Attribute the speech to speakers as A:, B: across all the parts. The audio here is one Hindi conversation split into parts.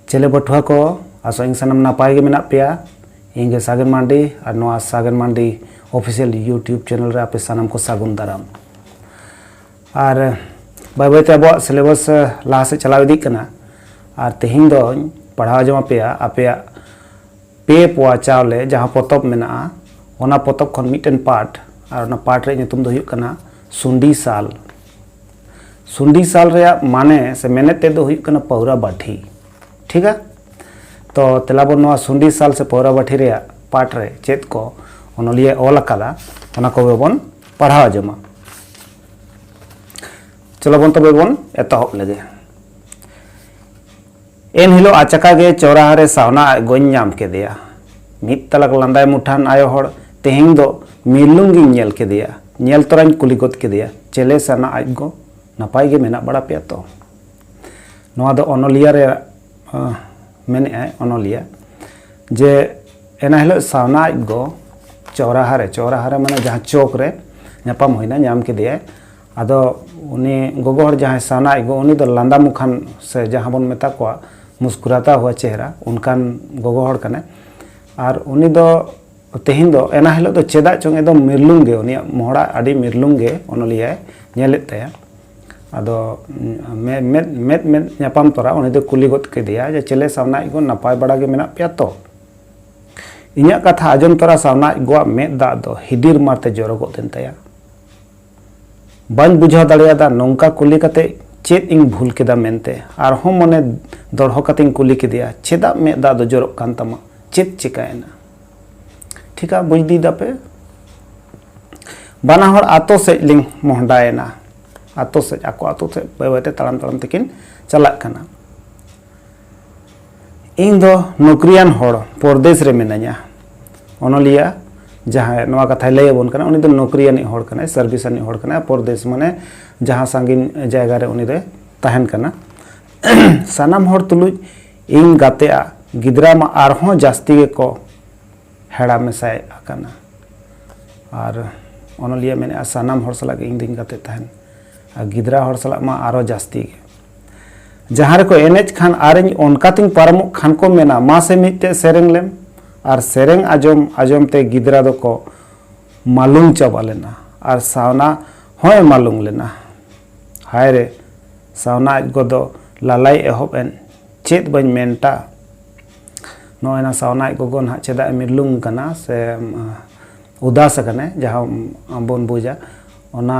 A: चेले बटुआ को आसोइं सानम नापाय गे मेना पेया इंगे सागन मांडी और नोआ सागन मांडी ऑफिशियल यूट्यूब चैनल रे आपे सानम को सागुन दाराम और बाय बायते अब सिलेबस लाहा से चलाव इदी कना और तेहिं दो पढ़ाव जमा पेया आपे पे पोआ चावले जहाँ पोतब मेना ओना पोतब खन मिटन पार्ट और ओना पार्ट रे नितुम दो हुयुग कना सुंडी साल रे माने से मेनेते दो हुयुग कना पौरा बाठी ठीक है। तो तेलाबन नोआ सुंडी साल से पौरा बाठी रे पार्ट रे चेत को ओनलिए ऑल अकादा ओना को बन पढ़ाव जमा। चलो बन तबे बन एतहब लगे। एन हिलो आचका गे चौराहा रे सावना गोñ नाम केदेया मिद तलक लांदाय मुठान आयो हड़ तेहिं दो मिलुंगी नेल केदेया नेल तोराñ कुली गोद केदेया चेले साना आज गो नपाय गे मेना बड़ा पे तो नोआ दो ओनलिया रे मेने आय ओनलिया जे एना हिलो सावना आज गो चौराहा रे माने जहाँ चौक रे नापाम होइना नाम केदेया आदो उनी गोगो हड़ जहाँ सावना आज गो उनी दो लांदा मुखान से जहाँ बन मेता को मुस्कुराता हुआ चेहरा उनकान गोगो हड़ कने और उनी दो तेहिं दो एना हिलो दो चेदा चोंग एकदम मिरलुंगे उनी मोहड़ा आडी मिरलुंगे ओनलिया नेलेत तया आदो मेद नापाम तोरा उनी दो कुली गोद केदेया जे चेले सावना गो नापाय बड़ा गे मेना पेया तो इᱧᱟᱹᱜ कथा आजम तोरा सावना गो मेद दा दो हिडिर मारते जोरो गोद देन तया बाñ बुझाव दाड़ेयादा नोंका कुली कते चेद इंग भूल केदा मेनते आर हों मने दड़हो कते कुली केदेया चेदा मेद दा दो जोरोग कान तमा चेद चिकायना ठीक है बुझ दी दापे बाना हड़ आतो से लिंग मोहडायना आतो से आको आतो से बायबाते ताड़ाम ताड़ाम तेकिन चलाक कना इन दो नौकरियान हड़ परदेश रे मेनाया ओनलिया जहाँ नवा कथा लैबन कना उनी दो नौकरियानी हड़ कना सर्विसानी हड़ कना परदेश माने जहाँ सांगिन जायगा रे उनी रे तहन कना सानाम हड़ तुलुज इन गातेआ गिद्रा मा आरहों जास्ती गे को हेड़ा मेसाय आकाना और ओनलिया मेने सानाम हड़ सलाग इन दिन गाते तहन आ गिद्रा हड़ सलाग मा आरो जास्ती गे जहाँ रे को एनेज खान आरिñ ओनकातिंग पारमो खान को मेना मा से मिटे सेरेंग लेम और सेरेंग आजम आजम ते गिद्रा दो को मालूम चाबा लेना और सावना होय मालूम लेना हाय रे सावना आज को दो लालाई एहब एन चेत बन मेनटा नोना सावना गोगो ना चेदा मिरलुंग कना से उदास कने जहाँ बन बुझा ओना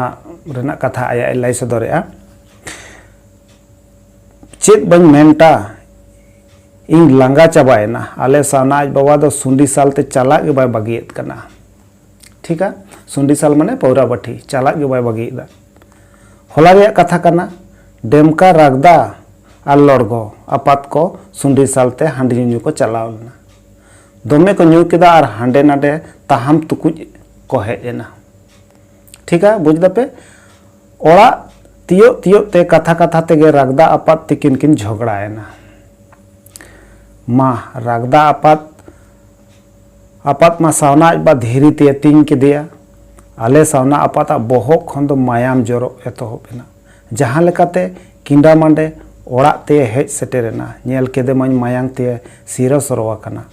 A: रेना कथा आया लाई सदरेआ चेत बन मेनटा इन लांगा चाबायना आले सावना आज बाबा दो सुंडी साल ते चालाक गे बाय बागियत कना ठीक है। सुंडी साल माने पौरा बाठी चालाक गे बाय बागियदा होला रे कथा कना डेमका रागदा और लड़गो आपात को सुंडी सालते हांडी न्यू को चलावना दमे को न्यू केदा और हांडे नाडे ताहम तुकुज को हेजना ठीक है बुझ दपे ओड़ा तियो तियो ते कथा कथा तेगे रागदा आपात तिकिन किन झगड़ाएना मा रागदा आपात मा सावना बा धीरी ते तिंग केदेया आले सावना आपात बोहक खन दो मायाम जोरो एतोहबेना जहाँ लेकाते किंडा मांडे ओड़ा ते हेज सेटेरेना नेल केदे माñ मायांग ते सिरा सरवा कना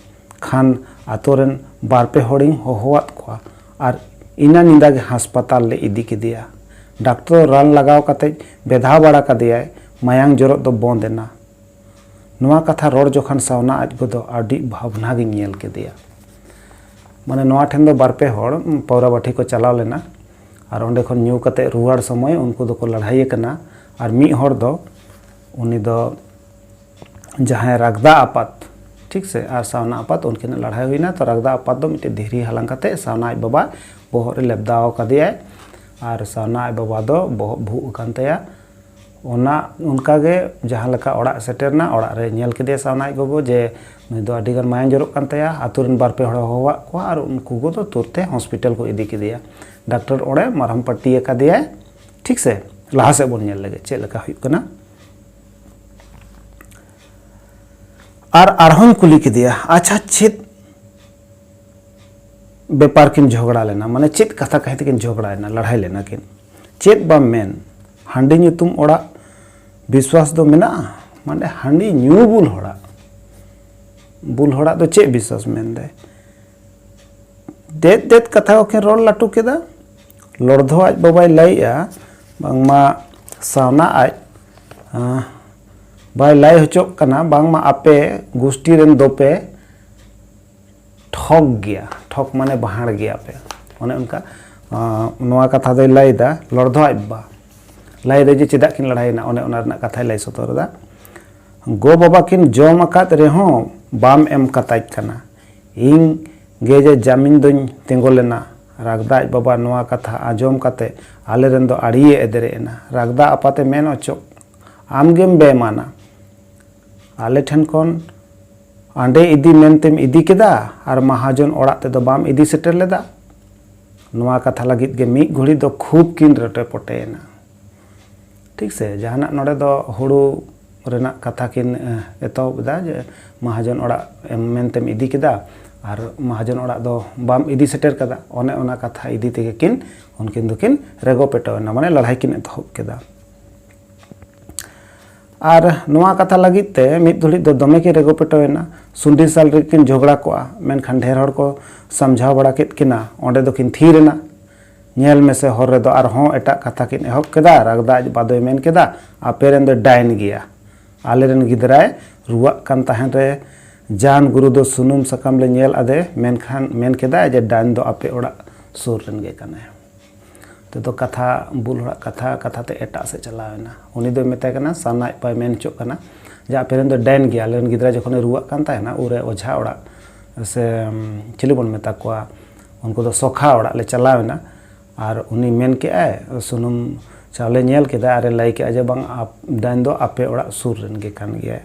A: खान आतोरेन बारपे होड़िंग होहोवात कोआ और इना निंदा गे हास्पताल ले इदी केदिया डॉक्टर रान लगाव कते बेधा बड़ा कदिया मायांग जोरो दो बंदेना नोआ कथा रोड जोखान सावना आज गो आडी भावना गे नेल केदिया माने नोआ ठेन दो बारपे होड़ पौरा बाठी को चलाव लेना और ओंडे खन न्यू कते रुवाड़ समय उनको दो को लड़ाई कना और मी होड़ दो उनी दो जहाँ रागदा आपात ठीक से और सावना आपात उनके लड़ाई हुई ना तो रागदा आपात दो मिट्टे धीरी हलांग कते सावना आज बाबा बोहरे लेबदाव कदिया और सावना आज बाबा दो बोह भू कानतया ओना उनका गे जहाँ लका ओड़ा सेटेरना ओड़ा रे नेल केदे सावना आज गोगो जे नुई दो आडिगान मायां जोरोग कान तया आतुरेन बारपे हड़ होवा को और उनको गो दो तुरते हॉस्पिटल को इदी केदिया डॉक्टर ओड़े मरहम पट्टी कदिया ठीक से लाहा से बन नेल लगे चेद लका हुयुग कना और आरहों कुली केदिया अच्छा चेद बेपार किन झगड़ा लेना माने चेद कथा कहते किन झगड़ा लेना लड़ाई लेना किन चेद बा मेन हांडी ᱧᱩᱛᱩᱢ ओड़ा विश्वास दो मेना माने हांडी ᱧᱩ बुल होड़ा बुल होड़ा दो चे विश्वास में दे देत देत कथा को रोल लाटू केदा लड़धो आज बाबाई लैया बांगमा सावना आज बाय लाई हचोक कना बांगमा आपे गोष्ठी रेन दोपे ठग गया ठग माने बहाड़ गया पे ओने उनका नोआ कथा दो लैदा लड़धो आज बा लैदा जे चेदा किन लड़ाईना ओने ओना रना कथा लै सतरदा गो बाबा किन जम अकात रेहों बाम एम कताई कना इन गे जे जामिन दोኝ तिंगो लेना रागदा आज बाबा नोआ कथा आजम काते आले रेन दो आड़िए एदरेना रागदा आपाते मेन अचो आमगेम बेमाना आले ठेन कोन आंडे इदी मेनतेम इदी केदा और महाजन ओड़ा ते दो बाम इदी सेटर लेदा नोआ कथा लगित गे मी घड़ी दो खूब किन रटे पटेना ठीक से जहाना नोडे दो हुड़ू रेना कथा किन एतोबदा जे महाजन ओड़ा मेनतेम इदी केदा और महाजन ओड़ा दो बाम इदी सेटर कदा ओने ओना कथा इदी तेगे किन उनकिन दुकिन रेगो पेटोना माने लड़ाई किन एतोब केदा और नोआ कथा लगित ते मिद धुड़ी दो दमे के रेगो पेटोना सुंडी साल रे किन झगड़ा कोआ मेनखान ढेर हर को समझाव बड़ा केत किना ओंडे दो किन थीरेना नेल में से हर रे दो आर हों एटा कथा किन एहब केदा रागदा बादोय मेन केदा आपे रेन दो डायन गया आले रेन गिदराय रुआ कान ताहेन रे जान गुरु दो सुनुम सकाम ले नेल आदे मेनखान मेन केदा जे डायन दो आपे ओड़ा सुर रेन गे कने तो कथा बुल होड़ा कथा कथा ते एटा से चलावेना उनी दो मेताय कना साना पाय मेन चो कना जे आपे रेन दो डायन गया लेन गिदरा जखने रुआ कान ताहेना उरे ओझा ओड़ा से चिली बन मेता कोआ उनको दो सोखा ओड़ा ले चलावेना और उनी मेन के आए सुनुम चावले नेल केदा अरे लाई के जे बांग आप डायन दो आपे ओड़ा सुर रेन गे कान गया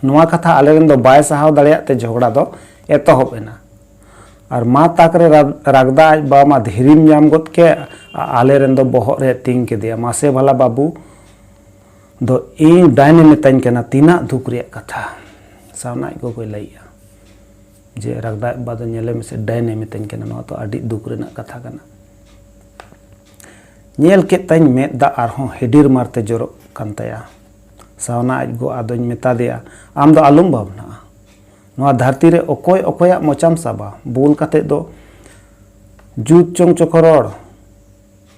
A: नोआ कथा आले रेन दो बाय सहाव दाड़ियाते झगड़ा दो एतोहबेना और मा ताकरे रागदा आज बामा धीरीम जाम गत के आले रेन दो बहर रे तिंग के दिया मासे भला बाबू दो इन डायने मेताइन केना तीना दुख रे कथा सावना को कोई लैया जे रागदा बादो नेले में से डायने मेताइन केना नो तो आडी दुख रेना कथा कना नेल के ताइन में दा आरहों हेडिर मारते जोरो कांतया सावना आज गो आदोñ मेता दिया आम दो आलुम भावना नोआ धरती रे ओकोय ओकोया मोचाम साबा बोल काते दो जूत चोंग चोकरोड़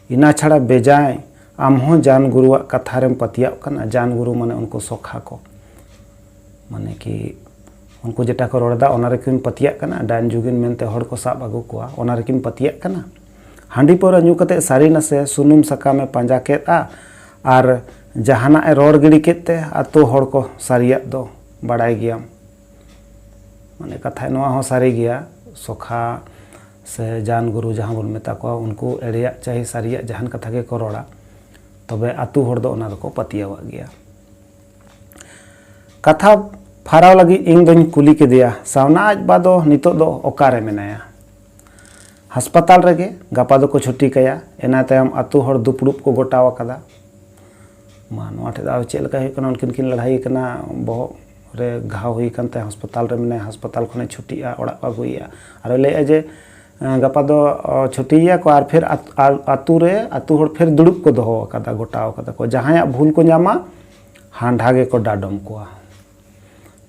A: इना छाड़ा बेजाय आम हो जान गुरुआ कथा रेम पतिया कना जान गुरु माने उनको सोखा को माने कि उनको जेटा को रोड़ा ओना रे किन पतिया कना डान जुगिन मेनते हड़ को साब आगु कोआ ओना रे किन पतिया कना हांडी पर न्यू कते सारी नसे सुनुम सका में पांजा केता और जहाना ए रोड गिड़ी केते आतो हड़ को सारिया दो बड़ाई गया माने कथा नोआ हो सारी गया सोखा से जान गुरु जहां बोल मेता को उनको एड़िया चाहे सारिया जहान कथा के को रोड़ा तबे आतु हड़ दो ओना को पतियावा गया कथा फाराव लगी इंग दोñ कुली के दिया सावना आज बादो नितो दो ओकारे मेनाया अस्पताल रेगे गापा दो को छुट्टी कया एना तायम आतु हड़ दुपड़ुप को गोटावा कदा मा नोआ ठे दा चेल का कना उनकिन किन लड़ाई कना बहु रे घाव हुई कानते अस्पताल रे मेने अस्पताल खने छुट्टिया ओड़ा अगुइया और ले जे गापा दो छुट्टिया को और फिर आतु रे आतु हड़ फिर दुड़ुप को दोहो कदा गोटाव कदा को जहाया भूल को न्यामा हांढा गे को डाडम कोआ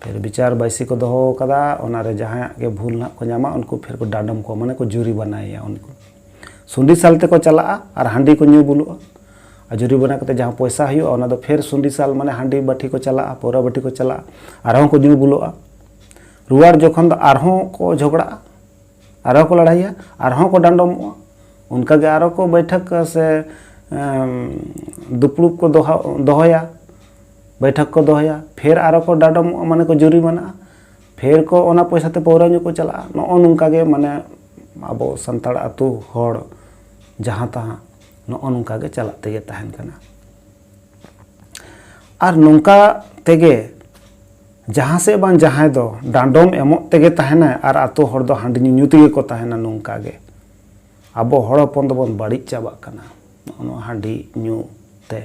A: फिर विचार बैसी को दोहो कदा ओना रे जहाया के भूल ना को न्यामा उनको फिर को डाडम को माने को जुरी बनाया उनको सुंडी सालते को चला और हांडी को न्यू बुलुआ जुरी बना करते जहाँ पैसा हुआ ओना दो फिर सुंडी साल माने हांडी बाठी को चला पौरा बाठी को चला आरहों को न्यू बुलुआ रुआर जोखन दो आरहों को झगड़ा आरहों को लड़ाइया आरहों को डांडमोआ उनका के आरहों को बैठक से दुपड़ुप को दोहया बैठक को दोहया फिर आरो को डाडम माने को जुरी बना फिर को ओना पैसा ते पौरा न्यू को चला नो नुंका के माने अब संताड़ आतु हड़ जहाँ तहाँ नो नुंका के चला तेगे तहन कना और नुंका तेगे जहाँ से बान जहाँ दो डांडोम एमो तेगे तहना और आतु हड़ दो हांडी न्यू तेगे को तहना नुंका के अब हड़ हपन दो बन बाड़ी चाबा कना नो हांडी न्यू ते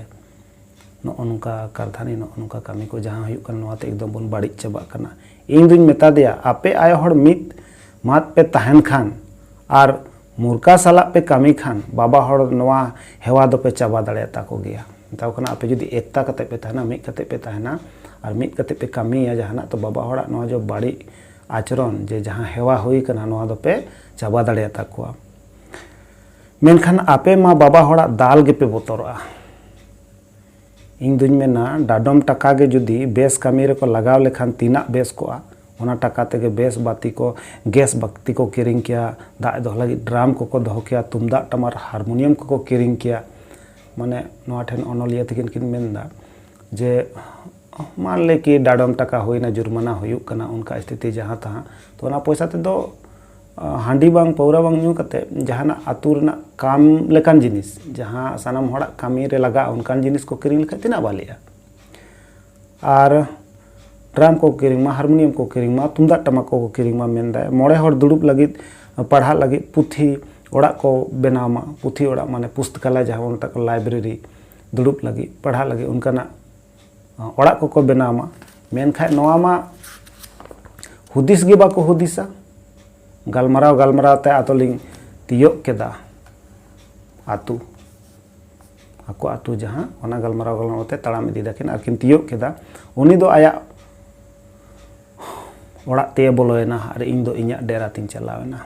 A: नो नुंका कारधानी नो नुंका कामी को जहाँ हुई कन नोते एकदम बन बाड़ी चाबा कना इन दुñ मेता दिया आपे आय हड़ मित मात पे तहन खान और मुर्का साला पे कामी खान बाबा हड़ नोआ हेवा दो पे चाबा दाड़ेता को गया मेताव कना आपे जुदी एकता कते पे तहना मित कते पे तहना और मिद कते पे कमिया जहाना तो बाबा हड़ा नवा जो बाड़ी आचरण जे जहाँ हेवा हुई कना नवा दो पे चाबा दाड़िया ताकुआ मेनखान आपे मा बाबा हड़ा दाल गेपे बोतरआ इन दुñ मेना डाडम टाका गे जुदी बेस कमी रे को लगाव लेखान तीना बेस कोआ ओना टाका तेगे बेस बाती को गैस बाती को किरिंग किया दाग दो लगी ड्राम को दो किया तुमदा टमार हारमोनियम को किरिंग किया माने नवा ठेन अनलिया तकिन किन मेनदा जे मान ले कि डाडम टाका होइना जुर्माना हुयुक कना उनका स्थिति जहाँ तहाँ तो ओना पैसा ते दो हांडी बांग पौरा बांग न्यू कते जहाना आतु रेना काम लेकान जिनिस जहाँ सानाम हड़ा कामी रे लगा उनकान जिनिस को किरिंग लेखा तिना बालिया और ड्राम को किरिंग मा हारमोनियम को किरिंग मा तुमदाग टमाक को किरिंग मा मेनदा मोड़े हड़ दुड़ुब लगित पढ़ा लगित पुथी ओड़ा को बनामा पुथी ओड़ा माने पुस्तकालय जहाँ उनता को लाइब्रेरी दुड़ुब लगी पढ़ा लगी उनकाना ओड़ा को बनामा मेनखाय नवा मा हुदिस गे बाको हुदिसा गालमाराव गालमाराव ते आतोलिंग तियोग केदा आतु आको आतु जहाँ ओना गालमाराव गालमाराव ते ताड़ाम इदी दाकिन आरकिन तियोग केदा उनी दो आया ओड़ा ते बोलोयना और इन दो इᱧᱟᱜ डेरा तिन चलावेना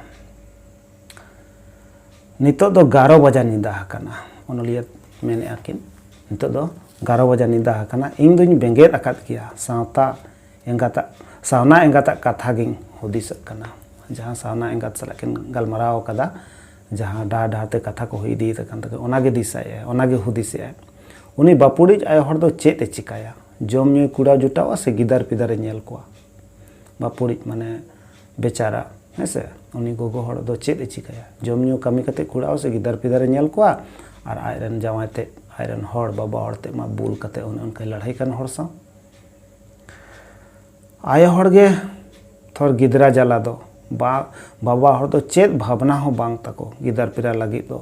A: नितो दो 11 बजा निदा हकना ओनलिया मेने आकिन नितो दो 11 बजा निदा हकना इन दुñ बेंगेत अकात किया सावता एंगाता सावना एंगाता कथा गिन हुदिस कना जहाँ सावना एंगात सलाकिन गालमाराव कदा जहाँ डा डा ते कथा को हुई दी तकन तक ओनागे दिसाय ओनागे हुदिसे उनी बापुड़ी आय हर दो चेत चिकाया जम न्यू कुड़ा जुटावा से गिदार पिदारे नेल कोआ बापुड़ी माने बेचारा हेसे उनी गोगो हर दो चेत चिकाया जम न्यू कमी कते कुड़ाव से गिदार पिदारे नेल कोआ और आयरन जावाते आयरन हर बाबा हरते मा बुल कते उनके लड़ाई कन हर सा आय हर गे थोर गिदरा जाला दो बाबा हर दो चेत भावना हो बांग तको गिदार पिरा लगी दो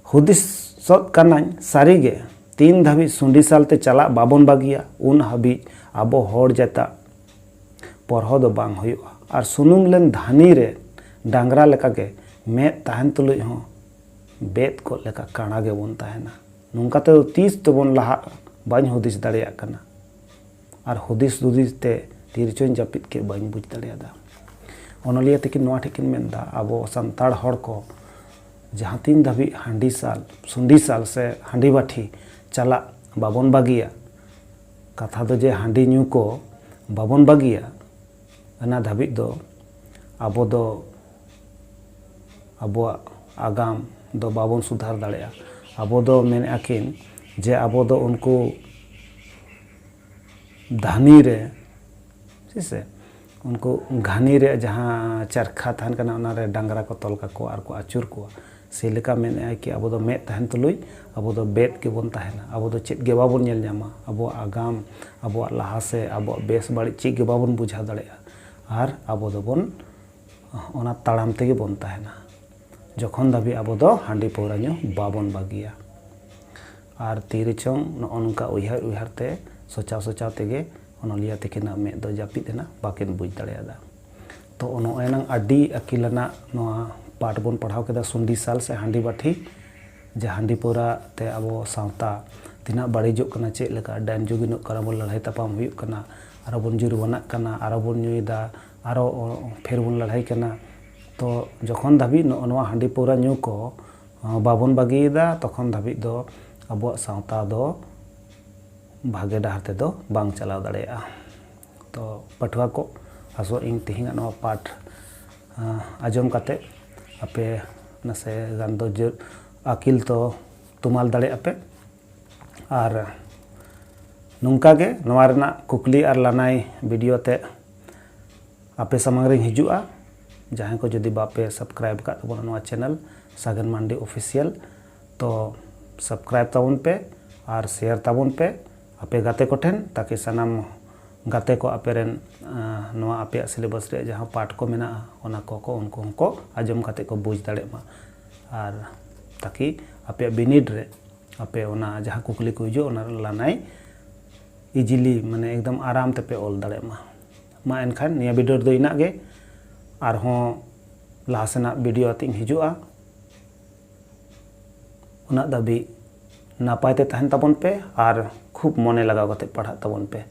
A: हुदिस सत कनाñ सारीगे 3 धाबी सुंडी सालते चला बाबन बागिया उन हाबी आबो हर जाता परहो दो बांग हुयुआ और सुनुम लेन धानी रे डांगरा लेका के मेद ताहन तुलुज हो बेद को लेका काणा गे बन ताहेना नुंका ते 30 तो बन लहा बाñ हुदिस दाड़िया कना और हुदिस दुदिस ते तिरचोन जापित के बाñ बुझ दाड़ियादा ओनलिया तकिन नोआ ठेकिन मेनदा आबो संताड़ हड़ को जहाँ 3 धाबी हांडी साल सुंडी साल से हांडी बाठी चला बाबन बागिया कथा दो जे हांडी न्यू को बाबन बागिया अना धाबी दो आबो दो आबो आगाम दो बाबन सुधार दाड़िया आबो दो मेने आकिन जे आबो दो उनको धानी रे से उनको घानी रे जहाँ चरखा थान कना उना रे डांगरा को तोल काको और को आचुर को से लेका मेने कि आबो दो मेद तहन तुलुई आबो दो बेद के बन तहना आबो दो चेत गे बाबन नेल न्यामा आबो आगाम आबो लाहा से आबो बेस बाड़ी चेत गे बाबन बुझा दाड़ेया और आबो दो बन ओना ताड़ाम तेगे बन तहना जखन दाबी आबो दो हांडी पौरा न्यू बाबन बागिया और तीरे चों नोनका उयहार उयहार ते सोचाव सोचाव तेगे ओनलिया तकिना मेद दो जापिदेना बाकिन बुझ दाड़ेयादा तो नोएनंग अड्डी अकिलना नोआ पाठ बन पढ़ाव केदा सुंडी साल से हांडी बाठी जे हांडी पौरा ते आबो सावता तिना बाड़िजोग कना चेक लेका डाइन जुगिनोग कना बन लड़ाई तापाम हुयुग कना आरो बन जुर्मानाग कना आरो बन न्यूदा आरो फेर बन लड़ाई कना तो जखन धाबी नोआ हांडी पौरा न्यू को बाबन बागियेदा तखन धाबी दो आबो सावता दो भागे डहार ते दो बांग चलाव दाड़ेया तो पठुआ को आसो इन तिहिंगा नोआ पाठ आजम काते आपे नसे गान दो जो आकिल तो तुमाल दाड़े आपे और नुंका गे नोआ रेना कुकली और लानाई वीडियो ते आपे सामंग रे हिजुआ जहाँ को जदि बापे सब्सक्राइब का तबन नोआ चैनल सागन मांडी ऑफिशियल तो सब्सक्राइब ताबन पे और शेयर ताबन पे आपे गाते को ठेन ताकि सनाम गाते को आपेरेन नोआ आपे सिलेबस रे जहाँ पाठ को मेना ओना को उनको आजम काते को बुझ दाड़े मा और ताकि आपे बिनिड रे आपे ओना जहाँ कुकली को हिजो ओना लानाई इजिली माने एकदम आराम ते पे ओल दाड़े मा एनखान निया वीडियो दो इना गे और हों लासेना वीडियो आतिंग हिजुआ उना दाबी नापायते तहन ताबन पे और खूब मने लगाव कते पढ़ा ताबन पे।